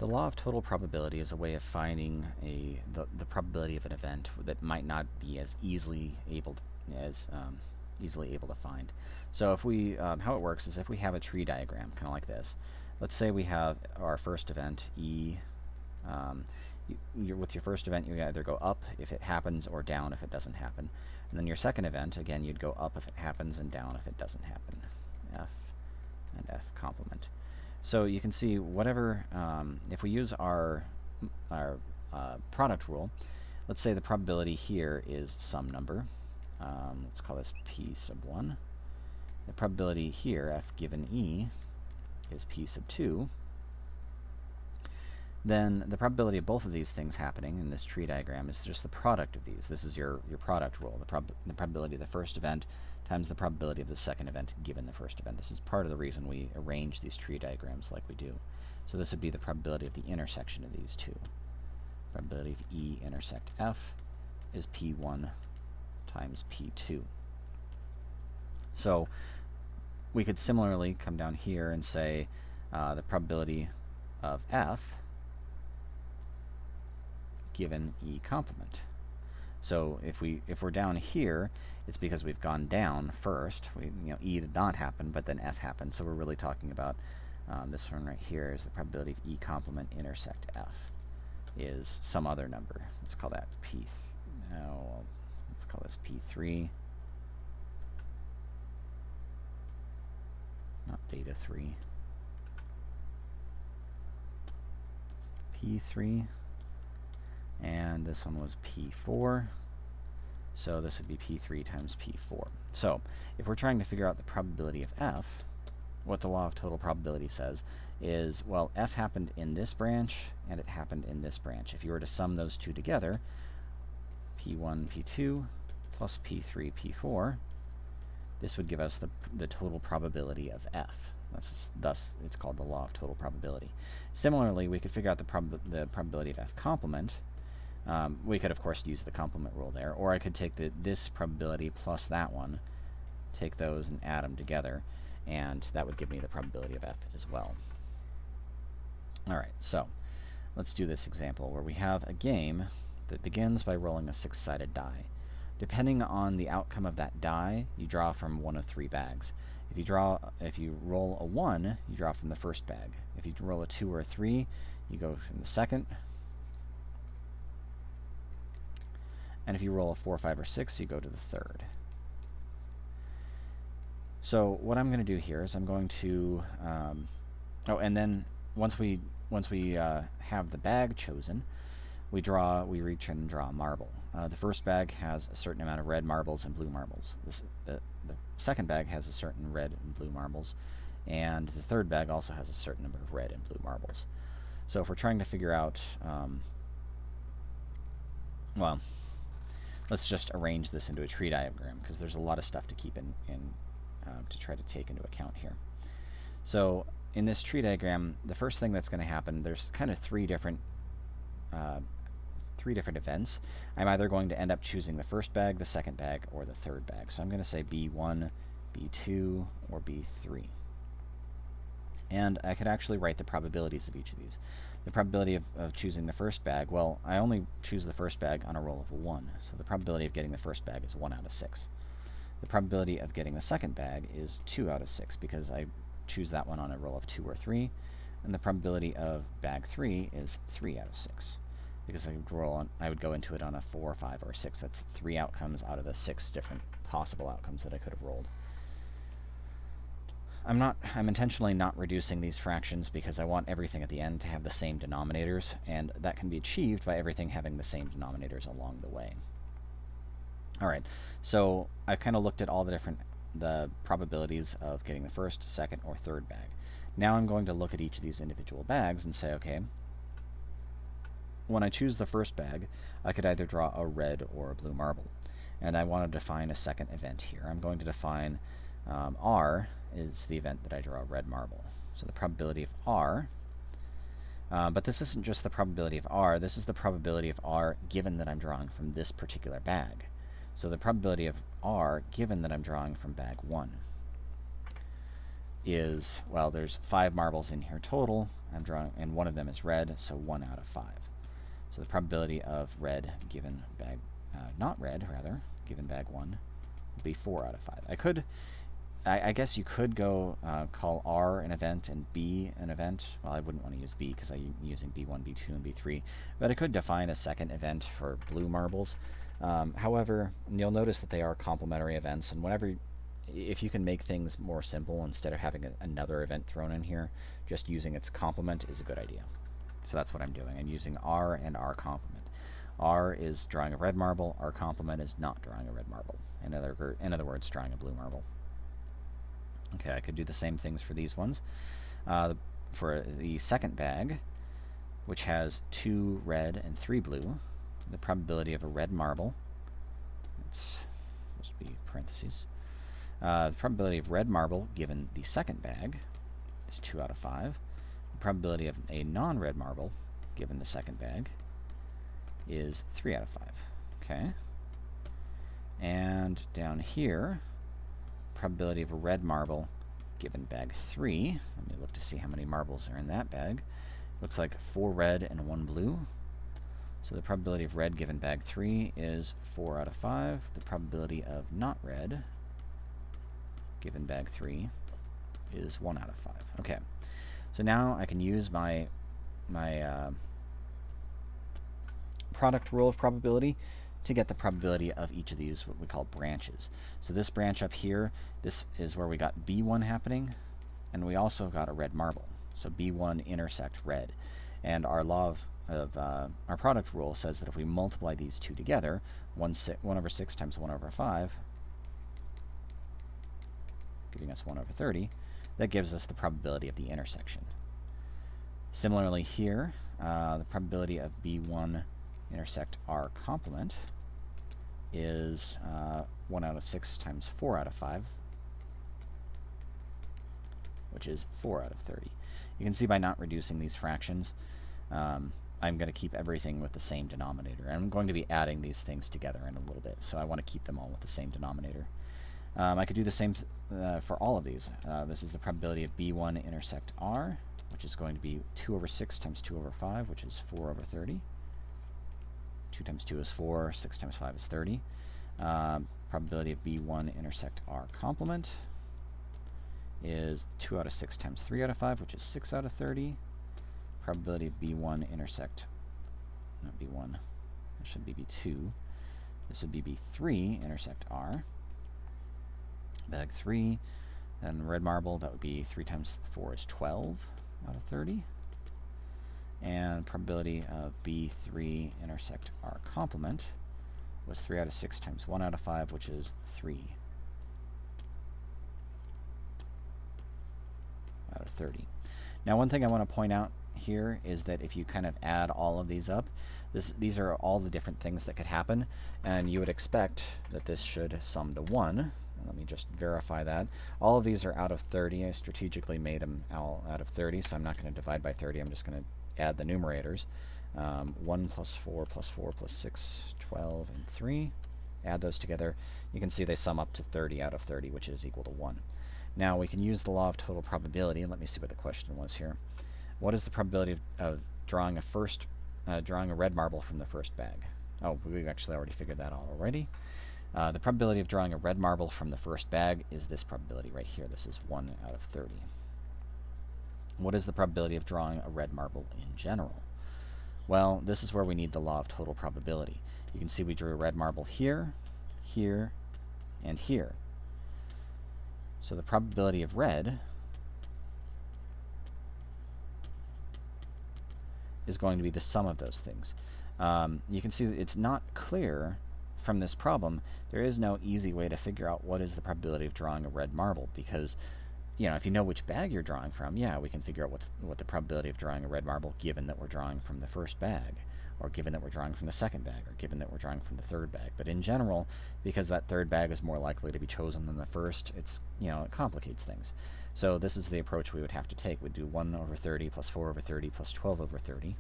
The law of total probability is a way of finding the probability of an event that might not be as easily able to find. So if we how it works is if we have a tree diagram kind of like this. Let's say we have our first event E. With your first event, you either go up if it happens or down if it doesn't happen. And then your second event, again, you'd go up if it happens and down if it doesn't happen. F and F complement. So you can see whatever, if we use our product rule, let's say the probability here is some number. Let's call this P sub 1. The probability here, F given E, is P sub 2. Then the probability of both of these things happening in this tree diagram is just the product of these. This is your product rule, the probability of the first event times the probability of the second event given the first event. This is part of the reason we arrange these tree diagrams like we do. So this would be the probability of the intersection of these two. Probability of E intersect F is P1 times P2. So we could similarly come down here and say the probability of F given E complement. So if we're down here, it's because we've gone down first. E did not happen, but then F happened. So we're really talking about this one right here is the probability of E complement intersect F is some other number. Let's call that P. No, let's call this P3. Not beta 3. P3. And this one was P4. So this would be P3 times P4. So if we're trying to figure out the probability of F, what the law of total probability says is, well, F happened in this branch and it happened in this branch. If you were to sum those two together, P1, P2 plus P3, P4, this would give us the total probability of F. Thus, it's called the law of total probability. Similarly, we could figure out the probability of F complement. We could, of course, use the complement rule there, or I could take this probability plus that one, take those and add them together, and that would give me the probability of F as well. Alright, so let's do this example where we have a game that begins by rolling a 6-sided die. Depending on the outcome of that die, you draw from one of 3 bags. If you roll a 1, you draw from the first bag. If you roll a 2 or a 3, you go from the second. And if you roll a 4, 5, or 6, you go to the third. So what I'm going to do here is I'm going to and then once we have the bag chosen, we reach in and draw a marble. The first bag has a certain amount of red marbles and blue marbles. The second bag has a certain red and blue marbles, and the third bag also has a certain number of red and blue marbles. So if we're trying to figure out, well, let's just arrange this into a tree diagram because there's a lot of stuff to keep to try to take into account here. So in this tree diagram, the first thing that's going to happen, there's kind of three different events. I'm either going to end up choosing the first bag, the second bag, or the third bag. So I'm going to say B1, B2, or B3. And I could actually write the probabilities of each of these. The probability of choosing the first bag, well, I only choose the first bag on a roll of a 1. So the probability of getting the first bag is 1 out of 6. The probability of getting the second bag is 2 out of 6 because I choose that one on a roll of 2 or 3. And the probability of bag 3 is 3 out of 6 because I would go into it on a 4, 5, or 6. That's 3 outcomes out of the 6 different possible outcomes that I could have rolled. I'm intentionally not reducing these fractions because I want everything at the end to have the same denominators, and that can be achieved by everything having the same denominators along the way. Alright, so I kind of looked at all the probabilities of getting the first, second, or third bag. Now I'm going to look at each of these individual bags and say, okay, when I choose the first bag, I could either draw a red or a blue marble. And I want to define a second event here. I'm going to define R is the event that I draw a red marble. So the probability of R, but this isn't just the probability of R, this is the probability of R given that I'm drawing from this particular bag. So the probability of R given that I'm drawing from bag 1. is, well, there's 5 marbles in here total. I'm drawing, and one of them is red, so 1 out of 5. So the probability of red given bag, not red, rather, given bag 1 would be 4 out of 5. I guess you could go call R an event and B an event. Well, I wouldn't want to use B because I'm using B1, B2, and B3. But I could define a second event for blue marbles. However, you'll notice that they are complementary events, and if you can make things more simple instead of having another event thrown in here, just using its complement is a good idea. So that's what I'm doing. I'm using R and R complement. R is drawing a red marble. R complement is not drawing a red marble. In other words, drawing a blue marble. Okay, I could do the same things for these ones. For the second bag, which has 2 red and 3 blue, the probability of a red marble, it's supposed to be parentheses, the probability of red marble given the second bag is 2 out of 5. The probability of a non-red marble given the second bag is 3 out of 5. Okay. And down here, probability of a red marble given bag 3. Let me look to see how many marbles are in that bag. Looks like 4 red and 1 blue. So the probability of red given bag 3 is 4 out of 5. The probability of not red given bag 3 is 1 out of 5. Okay. So now I can use my product rule of probability to get the probability of each of these, what we call branches. So this branch up here, this is where we got B1 happening, and we also got a red marble. So B1 intersect red. And our law of our product rule says that if we multiply these two together, 1 over 6 times 1 over 5, giving us 1 over 30, that gives us the probability of the intersection. Similarly here, the probability of B1 intersect R complement is 1 out of 6 times 4 out of 5, which is 4 out of 30. You can see by not reducing these fractions, I'm going to keep everything with the same denominator. And I'm going to be adding these things together in a little bit, so I want to keep them all with the same denominator. I could do the same for all of these. This is the probability of B1 intersect R, which is going to be 2 over 6 times 2 over 5, which is 4 over 30. 2 times 2 is 4, 6 times 5 is 30. Probability of B1 intersect R complement is 2 out of 6 times 3 out of 5, which is 6 out of 30. Probability of B1 intersect, not B1, it should be B2. This would be B3 intersect R. Bag 3, then red marble, that would be 3 times 4 is 12 out of 30. And probability of B3 intersect R complement was 3 out of 6 times 1 out of 5, which is 3 out of 30. Now, one thing I want to point out here is that if you kind of add all of these up, these are all the different things that could happen, and you would expect that this should sum to 1. Let me just verify that. All of these are out of 30. I strategically made them all out of 30, so I'm not going to divide by 30. I'm just going to add the numerators. 1 plus 4 plus 4 plus 6, 12, and 3. Add those together. You can see they sum up to 30 out of 30, which is equal to 1. Now we can use the law of total probability. Let me see what the question was here. What is the probability of drawing a red marble from the first bag? Oh, we've actually already figured that out already. The probability of drawing a red marble from the first bag is this probability right here. This is 1 out of 30. What is the probability of drawing a red marble in general? Well, this is where we need the law of total probability. You can see we drew a red marble here, here, and here. So the probability of red is going to be the sum of those things. You can see that it's not clear from this problem. There is no easy way to figure out what is the probability of drawing a red marble, because if you know which bag you're drawing from, yeah, we can figure out what the probability of drawing a red marble given that we're drawing from the first bag, or given that we're drawing from the second bag, or given that we're drawing from the third bag. But in general, because that third bag is more likely to be chosen than the first, it complicates things. So this is the approach we would have to take. We'd do 1 over 30 plus 4 over 30 plus 12 over 30.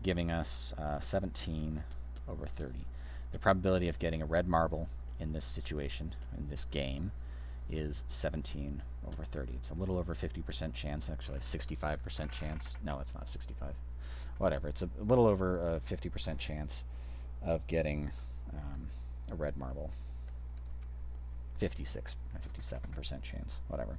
Giving us 17 over 30. The probability of getting a red marble in this situation, in this game, is 17 over 30. It's a little over 50% chance, actually, 65% chance. No, it's not 65. Whatever. It's a little over a 50% chance of getting a red marble. 57% chance. Whatever.